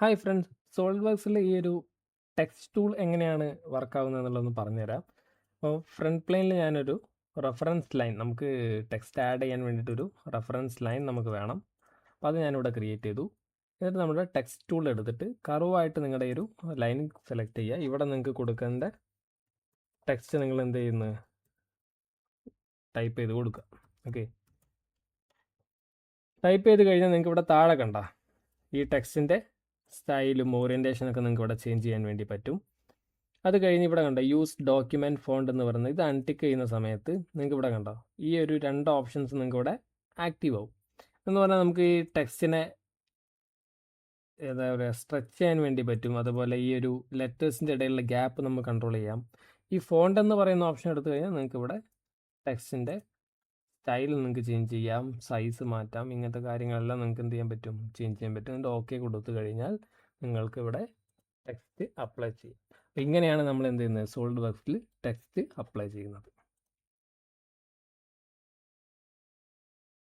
Hi friends, solid വർക്ക്സിൽ ഈ ഒരു text tool എങ്ങനെയാണ് വർക്ക് ആവുന്നത് എന്നുള്ളതൊന്ന് പറഞ്ഞുതരാം. അപ്പോൾ ഫ്രണ്ട് പ്ലെയിനിൽ ഞാനൊരു റെഫറൻസ് ലൈൻ, നമുക്ക് ടെക്സ്റ്റ് ആഡ് ചെയ്യാൻ വേണ്ടിയിട്ടൊരു റെഫറൻസ് ലൈൻ നമുക്ക് വേണം. അപ്പോൾ അത് ഞാനിവിടെ ക്രിയേറ്റ് ചെയ്തു. എന്നിട്ട് നമ്മുടെ ടെക്സ്റ്റ് ടൂൾ എടുത്തിട്ട് കർവായിട്ട് നിങ്ങളുടെ ഈ ഒരു ലൈൻ സെലക്ട് ചെയ്യുക. ഇവിടെ നിങ്ങൾക്ക് കൊടുക്കേണ്ട ടെക്സ്റ്റ് നിങ്ങൾ എന്ത് ചെയ്യുന്നു, ടൈപ്പ് ചെയ്ത് കൊടുക്കുക. ഓക്കെ, ടൈപ്പ് ചെയ്ത് കഴിഞ്ഞാൽ നിങ്ങൾക്ക് ഇവിടെ താഴെ കണ്ട ഈ ടെക്സ്റ്റിൻ്റെ സ്റ്റൈലും ഓറിയൻറ്റേഷനൊക്കെ നിങ്ങൾക്ക് ഇവിടെ ചേഞ്ച് ചെയ്യാൻ വേണ്ടി പറ്റും. അത് കഴിഞ്ഞ് ഇവിടെ കണ്ടോ യൂസ് ഡോക്യുമെൻറ്റ് ഫോണ്ട് എന്ന് പറയുന്നത്, ഇത് അൺടിക്ക് ചെയ്യുന്ന സമയത്ത് നിങ്ങൾക്ക് ഇവിടെ കണ്ടോ ഈ ഒരു രണ്ട് ഓപ്ഷൻസ് നിങ്ങൾക്ക് ഇവിടെ ആക്റ്റീവ് ആവും. എന്ന് പറഞ്ഞാൽ നമുക്ക് ഈ ടെക്സ്റ്റിനെ എന്താ പറയുക സ്ട്രെച്ച് ചെയ്യാൻ വേണ്ടി പറ്റും. അതുപോലെ ഈ ഒരു ലെറ്റേഴ്സിൻ്റെ ഇടയിലുള്ള ഗ്യാപ്പ് നമുക്ക് കൺട്രോൾ ചെയ്യാം. ഈ ഫോണ്ട് എന്ന് പറയുന്ന ഓപ്ഷൻ എടുത്തു കഴിഞ്ഞാൽ നിങ്ങൾക്ക് ഇവിടെ ടെക്സ്റ്റിൻ്റെ സ്റ്റൈൽ നിങ്ങൾക്ക് ചേഞ്ച് ചെയ്യാം, സൈസ് മാറ്റാം, ഇങ്ങനത്തെ കാര്യങ്ങളെല്ലാം നിങ്ങൾക്ക് എന്ത് ചെയ്യാൻ പറ്റും, ചേഞ്ച് ചെയ്യാൻ പറ്റും. എന്നിട്ട് ഓക്കെ കൊടുത്തു കഴിഞ്ഞാൽ നിങ്ങൾക്ക് ഇവിടെ ടെക്സ്റ്റ് അപ്ലൈ ചെയ്യും. അപ്പോൾ ഇങ്ങനെയാണ് നമ്മൾ എന്ത് ചെയ്യുന്നത്, സോളിഡ് വർക്ക്സിൽ ടെക്സ്റ്റ് അപ്ലൈ ചെയ്യുന്നത്.